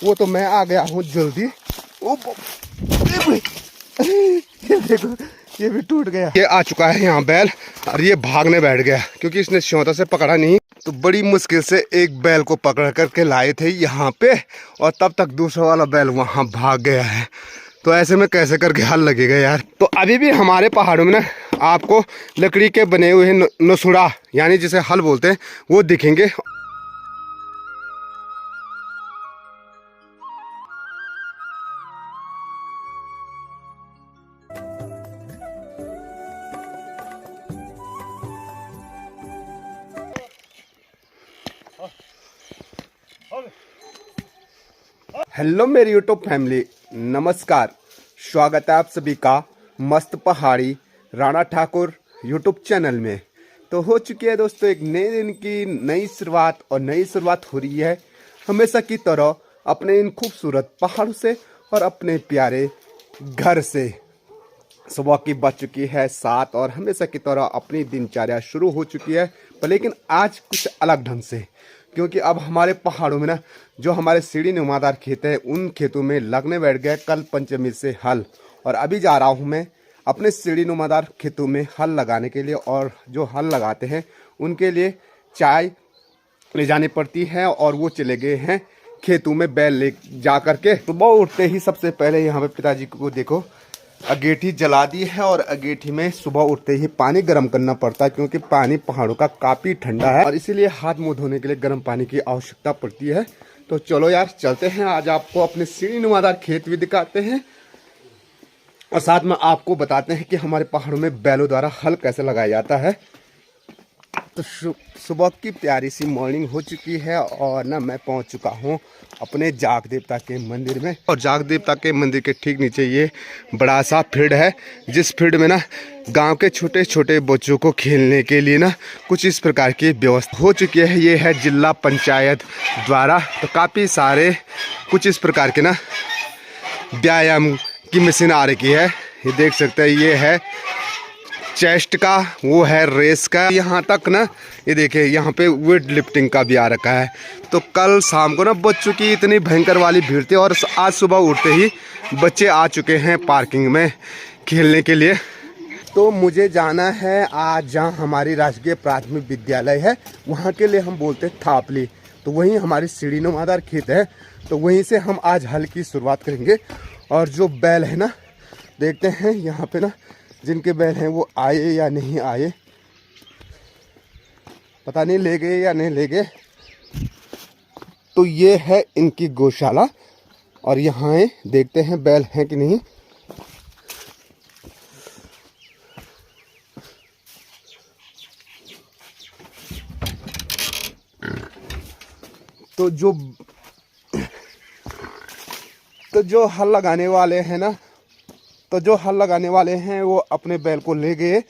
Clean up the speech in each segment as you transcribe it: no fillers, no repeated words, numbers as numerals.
वो तो मैं आ गया हूँ जल्दी। ओ ये देखो, ये भी टूट गया। ये आ चुका है यहाँ बैल, और ये भागने बैठ गया क्योंकि इसने श्योता से पकड़ा नहीं। तो बड़ी मुश्किल से एक बैल को पकड़ करके लाए थे यहाँ पे, और तब तक दूसरा वाला बैल वहाँ भाग गया है। तो ऐसे में कैसे करके हल लगेगा यार। तो अभी भी हमारे पहाड़ों में ना आपको लकड़ी के बने हुए नसुड़ा, यानी जिसे हल बोलते हैं, वो दिखेंगे। हेलो मेरी यूट्यूब फैमिली, नमस्कार। स्वागत है आप सभी का मस्त पहाड़ी राणा ठाकुर यूट्यूब चैनल में। तो हो चुकी है दोस्तों एक नए दिन की नई शुरुआत, और नई शुरुआत हो रही है हमेशा की तरह अपने इन खूबसूरत पहाड़ों से और अपने प्यारे घर से। सुबह की बज चुकी है 7 और हमेशा की तरह अपनी दिनचर्या शुरू हो चुकी है, पर लेकिन आज कुछ अलग ढंग से, क्योंकि अब हमारे पहाड़ों में ना जो हमारे सीढ़ी नुमादार खेत हैं उन खेतों में लगने बैठ गए कल पंचमी से हल। और अभी जा रहा हूँ मैं अपने सीढ़ी नुमादार खेतों में हल लगाने के लिए, और जो हल लगाते हैं उनके लिए चाय ले जानी पड़ती है, और वो चले गए हैं खेतों में बैल ले जा करके। सुबह उठते ही सबसे पहले यहाँ पे पिताजी को देखो अगेठी जला दी है, और अगेठी में सुबह उठते ही पानी गर्म करना पड़ता है, क्योंकि पानी पहाड़ों का काफ़ी ठंडा है और इसीलिए हाथ मुंह धोने के लिए गर्म पानी की आवश्यकता पड़ती है। तो चलो यार चलते हैं, आज आपको अपने सीढ़ी नुमादार खेत भी दिखाते हैं, और साथ में आपको बताते हैं कि हमारे पहाड़ों में बैलों द्वारा हल कैसे लगाया जाता है। तो सुबह की प्यारी सी मॉर्निंग हो चुकी है, और ना मैं पहुंच चुका हूं अपने जाग देवता के मंदिर में। और जाग देवता के मंदिर के ठीक नीचे ये बड़ा सा फील्ड है, जिस फील्ड में ना गांव के छोटे छोटे बच्चों को खेलने के लिए ना कुछ इस प्रकार की व्यवस्था हो चुकी है। ये है जिला पंचायत द्वारा, तो काफ़ी सारे कुछ इस प्रकार के ना व्यायाम की मशीन आ रखी है। ये देख सकते हैं, ये है चेस्ट का, वो है रेस का, यहाँ तक ना ये देखिए यहाँ पे वेट लिफ्टिंग का भी आ रखा है। तो कल शाम को ना बच्चों की इतनी भयंकर वाली भीड़ थी, और आज सुबह उठते ही बच्चे आ चुके हैं पार्किंग में खेलने के लिए। तो मुझे जाना है आज जहाँ हमारी राजकीय प्राथमिक विद्यालय है, वहाँ के लिए हम बोलते हैं थापली। तो वहीं हमारी सीढ़ी नुमादार खेत है, तो वहीं से हम आज हल की शुरुआत करेंगे। और जो बैल है ना, देखते हैं यहाँ पे ना जिनके बैल हैं वो आए या नहीं आए, पता नहीं ले गए या नहीं ले गए। तो ये है इनकी गौशाला, और यहाँ देखते हैं बैल हैं कि नहीं। तो जो हल लगाने वाले हैं ना, तो जो हल लगाने वाले हैं वो अपने बैल को ले गए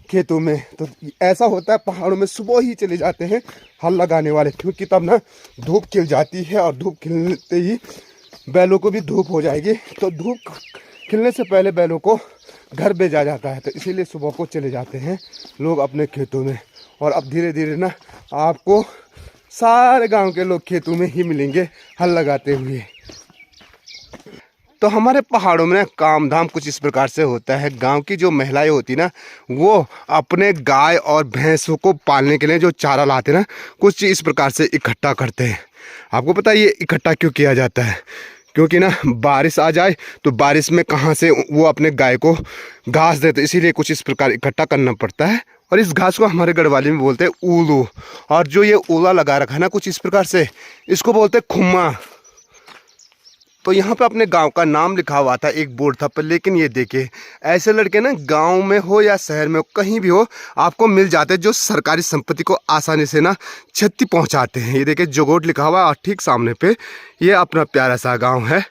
खेतों में। तो ऐसा होता है पहाड़ों में, सुबह ही चले जाते हैं हल लगाने वाले, क्योंकि तब ना धूप खिल जाती है, और धूप खिलते ही बैलों को भी धूप हो जाएगी। तो धूप खिलने से पहले बैलों को घर भेजा जाता है, तो इसीलिए सुबह को चले जाते हैं लोग अपने खेतों में। और अब धीरे धीरे ना आपको सारे गाँव के लोग खेतों में ही मिलेंगे हल लगाते हुए। तो हमारे पहाड़ों में ना काम धाम कुछ इस प्रकार से होता है। गांव की जो महिलाएं होती ना, वो अपने गाय और भैंसों को पालने के लिए जो चारा लाते ना, कुछ इस प्रकार से इकट्ठा करते हैं। आपको पता है ये इकट्ठा क्यों किया जाता है? क्योंकि ना बारिश आ जाए तो बारिश में कहाँ से वो अपने गाय को घास देते, इसीलिए कुछ इस प्रकार इकट्ठा करना पड़ता है। और इस घास को हमारे गढ़वाली में बोलते हैं ऊलू, और जो ये ऊला लगा रखा है ना कुछ इस प्रकार से, इसको बोलते हैं खुम्मा। तो यहाँ पे अपने गांव का नाम लिखा हुआ था, एक बोर्ड था पर, लेकिन ये देखिए ऐसे लड़के ना गांव में हो या शहर में हो, कहीं भी हो, आपको मिल जाते हैं जो सरकारी संपत्ति को आसानी से ना क्षति पहुंचाते हैं। ये देखिए जोगोट लिखा हुआ, और ठीक सामने पे ये अपना प्यारा सा गांव है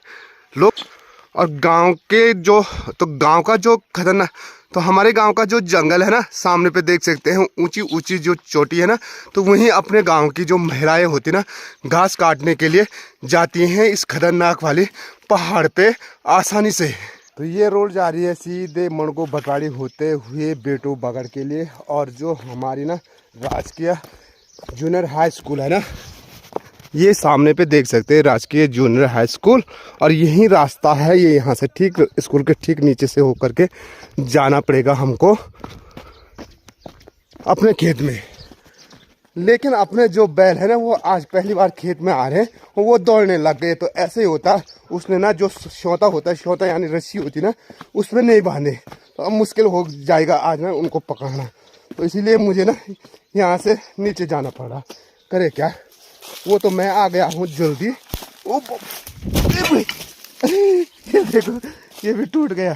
लोग। और गांव के जो, तो गांव का जो खतरनाक, तो हमारे गांव का जो जंगल है ना, सामने पे देख सकते हैं ऊंची ऊंची जो चोटी है ना, तो वहीं अपने गांव की जो महिलाएं होती ना घास काटने के लिए जाती हैं इस खतरनाक वाले पहाड़ पे आसानी से। तो ये रोड जा रही है सीधे मणगो भटवाड़ी होते हुए बेटू बगड़ के लिए। और जो हमारी ना राजकीय जूनियर हाई स्कूल है ना, ये सामने पे देख सकते हैं राजकीय जूनियर हाई स्कूल, और यही रास्ता है, ये यहाँ से ठीक स्कूल के ठीक नीचे से होकर के जाना पड़ेगा हमको अपने खेत में। लेकिन अपने जो बैल है ना वो आज पहली बार खेत में आ रहे हैं, वो दौड़ने लग गए। तो ऐसे ही होता, उसने ना जो श्योता होता है, श्योता यानी रस्सी होती ना, उसमें नहीं बांधे, तो अब मुश्किल हो जाएगा आज ना उनको पकड़ना। तो इसीलिए मुझे ना यहाँ से नीचे जाना पड़ा। करे क्या, वो तो मैं आ गया हूँ जल्दी। ये देखो ये भी टूट गया।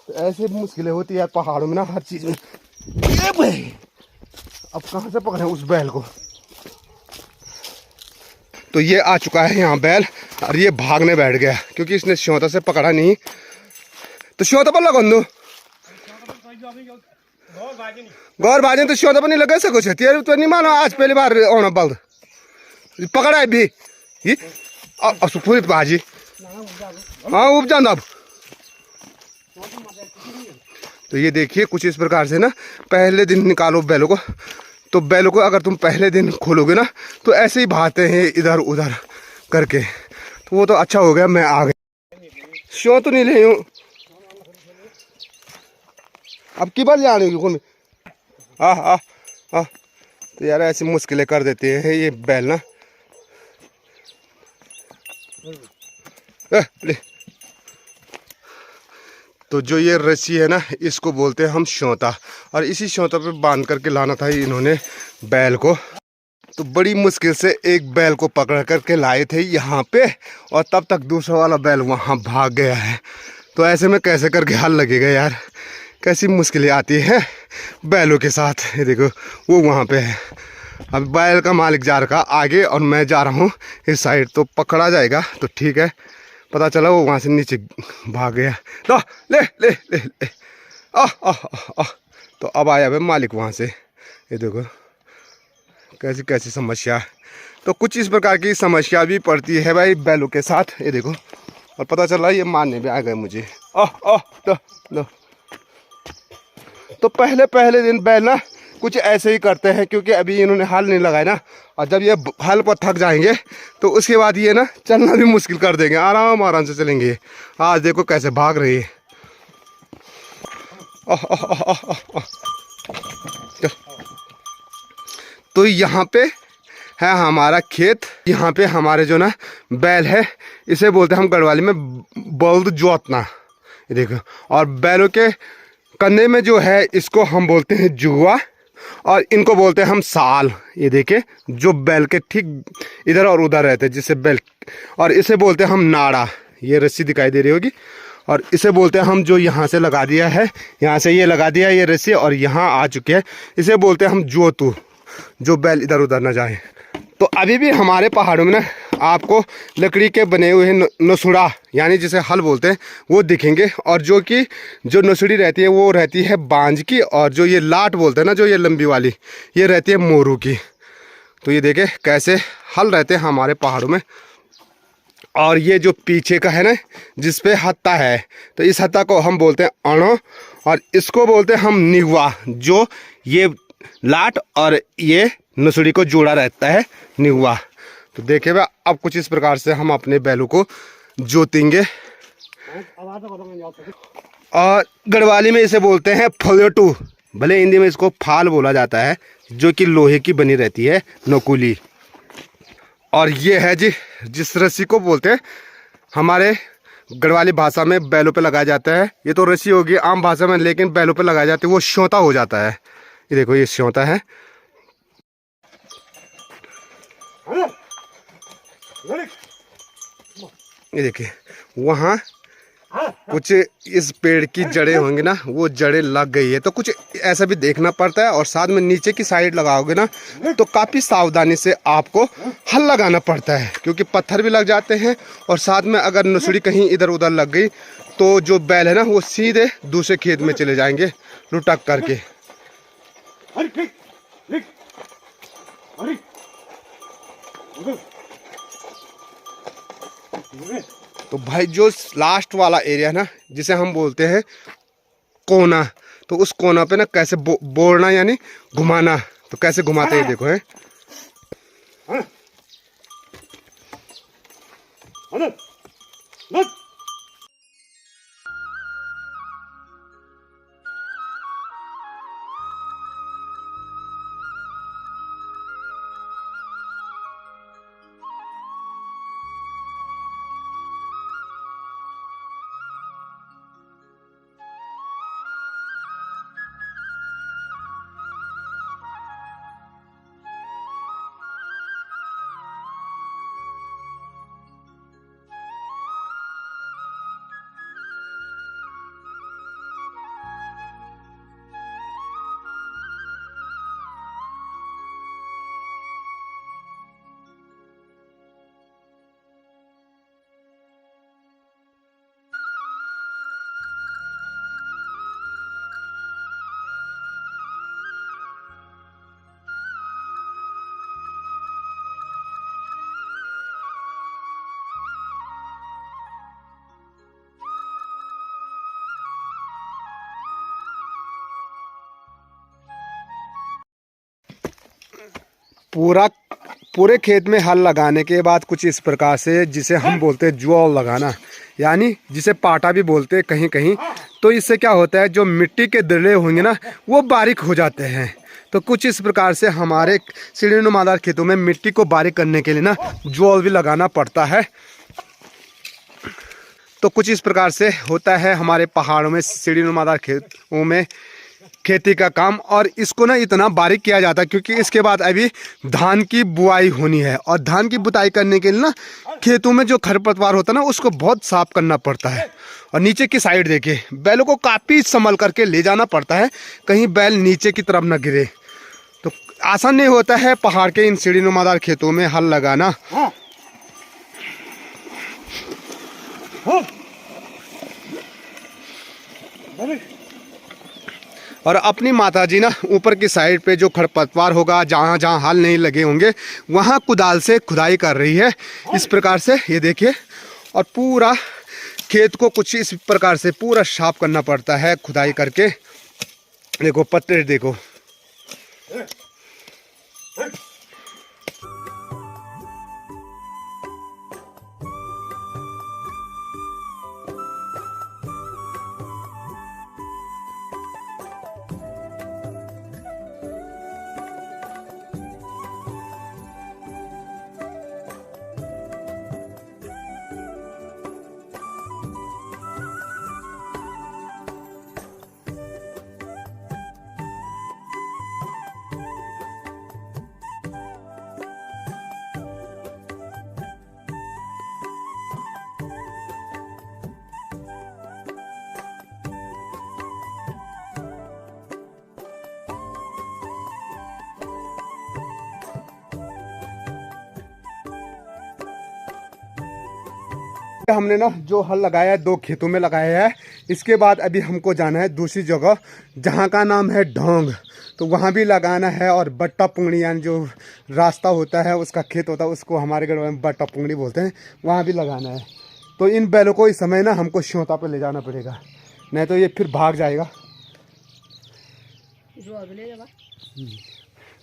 तो ऐसे मुश्किलें होती है पहाड़ों में ना हर चीज में। ये भाई अब कहाँ से पकड़े उस बैल को। तो ये आ चुका है यहाँ बैल, और ये भागने बैठ गया क्योंकि इसने श्योता से पकड़ा नहीं। तो श्योता पर लगो गौर बाजे तो श्योता पर नहीं लगा सको तेरे तो नहीं मानो। आज पहली बार आना बल्द पकड़ा है भी ये सुखपुरी बाजी। हाँ उब जाना अब। तो ये देखिए कुछ इस प्रकार से ना पहले दिन निकालो बैलों को, तो बैलों को अगर तुम पहले दिन खोलोगे ना तो ऐसे ही भागते हैं इधर उधर करके। तो वो तो अच्छा हो गया मैं आ गया। शो तो नहीं ले हूँ अब की बार जाने कौन। हाँ हाँ हाँ। तो यार ऐसी मुश्किलें कर देते हैं ये बैल ना। ले। तो जो ये रस्सी है ना इसको बोलते हैं हम श्योता, और इसी श्योता पे बांध करके लाना था इन्होंने बैल को। तो बड़ी मुश्किल से एक बैल को पकड़ करके लाए थे यहाँ पे, और तब तक दूसरा वाला बैल वहाँ भाग गया है। तो ऐसे में कैसे करके हल लगेगा यार, कैसी मुश्किलें आती है बैलों के साथ। ये देखो वो वहाँ पे है। अब बैल का मालिक जा रहा आगे और मैं जा रहा हूँ इस साइड, तो पकड़ा जाएगा तो ठीक है। पता चला वो वहाँ से नीचे भाग गया। तो ले ले ले ले तो अब आया भाई मालिक वहाँ से। ये देखो कैसी कैसी समस्या है। तो कुछ इस प्रकार की समस्या भी पड़ती है भाई बैलों के साथ। ये देखो, और पता चला ये मारने भी आ गए मुझे। तो पहले दिन बैल ना कुछ ऐसे ही करते हैं, क्योंकि अभी इन्होंने हल नहीं लगाया ना, और जब ये हल पर थक जाएंगे तो उसके बाद ये ना चलना भी मुश्किल कर देंगे, आराम से चलेंगे। आज देखो कैसे भाग रही है। तो यहाँ पे है हमारा खेत, यहाँ पे हमारे जो ना बैल है इसे बोलते हैं हम गढ़वाली में बल्द जोतना। ये देखो, और बैलों के कंधे में जो है इसको हम बोलते हैं जुआ, और इनको बोलते हैं हम साल। ये देखे जो बैल के ठीक इधर और उधर रहते हैं जिससे बैल, और इसे बोलते हैं हम नाड़ा। ये रस्सी दिखाई दे रही होगी, और इसे बोलते हैं हम जो यहाँ से लगा दिया है, यहाँ से ये लगा दिया ये रस्सी और यहाँ आ चुके हैं, इसे बोलते हैं हम जोतू, जो बैल इधर उधर ना जाए। तो अभी भी हमारे पहाड़ों में ना आपको लकड़ी के बने हुए नसुड़ा यानी जिसे हल बोलते हैं वो दिखेंगे, और जो कि जो नसुड़ी रहती है वो रहती है बांज की, और जो ये लाट बोलते हैं ना जो ये लंबी वाली ये रहती है मोरू की। तो ये देखे कैसे हल रहते हैं हमारे पहाड़ों में। और ये जो पीछे का है ना जिस पे हत्ता है, तो इस हत्ता को हम बोलते हैं अणो, और इसको बोलते हैं हम निगवा, जो ये लाट और ये नसुड़ी को जोड़ा रहता है निगवा। तो देखे भाई अब कुछ इस प्रकार से हम अपने बैलों को जोतेंगे, और गढ़वाली में इसे बोलते हैं फलोटू, भले हिंदी में इसको फाल बोला जाता है, जो कि लोहे की बनी रहती है नकुली। और ये है जी जिस रस्सी को बोलते हैं हमारे गढ़वाली भाषा में बैलों पे लगाया जाता है। ये तो रस्सी होगी आम भाषा में, लेकिन बैलों पे लगाया जाता है वो श्योता हो जाता है। ये देखो ये श्योता है। ये देखिए वहाँ कुछ इस पेड़ की जड़ें होंगी ना, वो जड़ें लग गई है, तो कुछ ऐसा भी देखना पड़ता है। और साथ में नीचे की साइड लगाओगे ना तो काफ़ी सावधानी से आपको हल लगाना पड़ता है, क्योंकि पत्थर भी लग जाते हैं, और साथ में अगर नसुड़ी कहीं इधर उधर लग गई तो जो बैल है ना वो सीधे दूसरे खेत में चले जाएंगे लुटक करके। तो भाई जो लास्ट वाला एरिया ना जिसे हम बोलते हैं कोना, तो उस कोना पे ना कैसे बोड़ना यानी घुमाना, तो कैसे घुमाते हैं देखो है। पूरे खेत में हल लगाने के बाद कुछ इस प्रकार से, जिसे हम बोलते हैं जुआल लगाना, यानी जिसे पाटा भी बोलते हैं कहीं कहीं। तो इससे क्या होता है, जो मिट्टी के दर्रे होंगे ना वो बारीक हो जाते हैं। तो कुछ इस प्रकार से हमारे सीढ़ी नुमादार खेतों में मिट्टी को बारीक करने के लिए ना जुआल भी लगाना पड़ता है। तो कुछ इस प्रकार से होता है हमारे पहाड़ों में, सीढ़ी नुमादार खेतों में खेती का काम। और इसको ना इतना बारीक किया जाता है क्योंकि इसके बाद अभी धान की बुआई होनी है, और धान की बुआई करने के लिए ना खेतों में जो खरपतवार होता है ना उसको बहुत साफ करना पड़ता है। और नीचे की साइड देखिए, बैलों को काफ़ी संभल करके ले जाना पड़ता है, कहीं बैल नीचे की तरफ न गिरे। तो आसान नहीं होता है पहाड़ के इन सीढ़ी नुमादार खेतों में हल लगाना। और अपनी माताजी ना ऊपर की साइड पे जो खरपतवार होगा, जहाँ जहाँ हल नहीं लगे होंगे, वहाँ कुदाल से खुदाई कर रही है इस प्रकार से, ये देखिए। और पूरा खेत को कुछ इस प्रकार से पूरा साफ करना पड़ता है खुदाई करके। देखो पत्ते देखो। हमने ना जो हल लगाया है 2 खेतों में लगाया है। इसके बाद अभी हमको जाना है दूसरी जगह, जहाँ का नाम है ढोंग। तो वहाँ भी लगाना है। और बट्टा पुंगड़ी, यानी जो रास्ता होता है उसका खेत होता है, उसको हमारे घर में बट्टा पुंगड़ी बोलते हैं, वहाँ भी लगाना है। तो इन बैलों को इस समय ना हमको श्योता पे ले जाना पड़ेगा, नहीं तो ये फिर भाग जाएगा।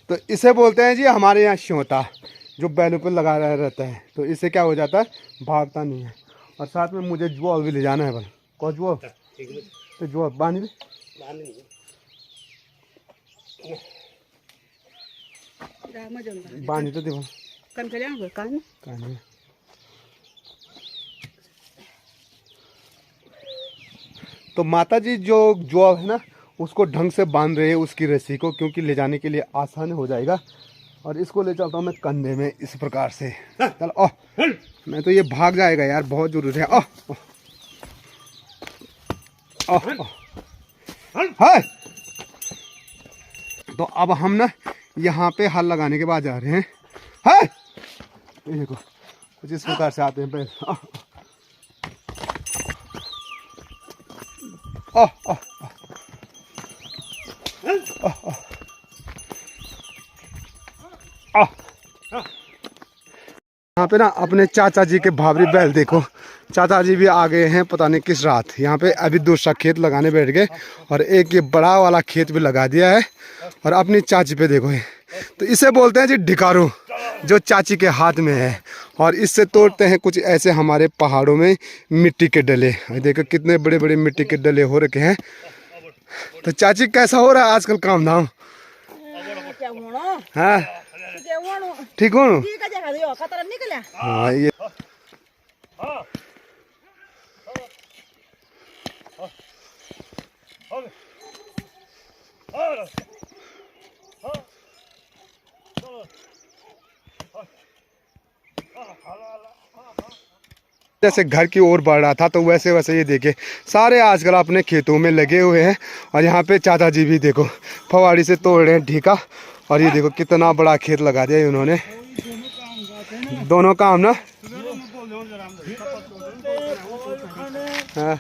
तो इसे बोलते हैं जी हमारे यहाँ श्योता, जो बैलों पर लगा रहता है। तो इससे क्या हो जाता है, भागता नहीं है। और साथ में मुझे जुआ भी ले जाना है। बल को जुआ तो जुआ बांध भी बांध तो देखो तो माता जी जो जुआ है ना उसको ढंग से बांध रहे हैं उसकी रस्सी को, क्योंकि ले जाने के लिए आसान हो जाएगा। और इसको ले चलता हूँ मैं कंधे में इस प्रकार से। चल ओह, मैं तो ये भाग जाएगा यार, बहुत जरूरी है। ओह ओह ओह, तो अब हम ना यहाँ पे हल लगाने के बाद जा रहे हैं। है ये देखो कुछ इस प्रकार से आते हैं पैर। ओह ओह यहाँ पे ना अपने चाचा जी के भावरी बैल देखो, चाचा जी भी आ गए हैं पता नहीं किस रात। यहाँ पे अभी दूसरा खेत लगाने बैठ गए और एक ये बड़ा वाला खेत भी लगा दिया है। और अपनी चाची पे देखो, तो इसे बोलते हैं जी ढिकारू। जो चाची के हाथ में है। और इससे तोड़ते हैं कुछ ऐसे हमारे पहाड़ों में मिट्टी के डले। देखो कितने बड़े बड़े मिट्टी के डले हो रखे हैं। तो चाची कैसा हो रहा है आजकल काम धाम? हाँ ठीक हो? हाँ ये जैसे घर की ओर बढ़ रहा था तो वैसे वैसे ये देखे सारे आजकल अपने खेतों में लगे हुए हैं। और यहाँ पे चाचा जी भी देखो फवाड़ी से तोड़ रहे हैं ठीका। और ये देखो कितना बड़ा खेत लगा दिया उन्होंने। दोनों काम ना। हाँ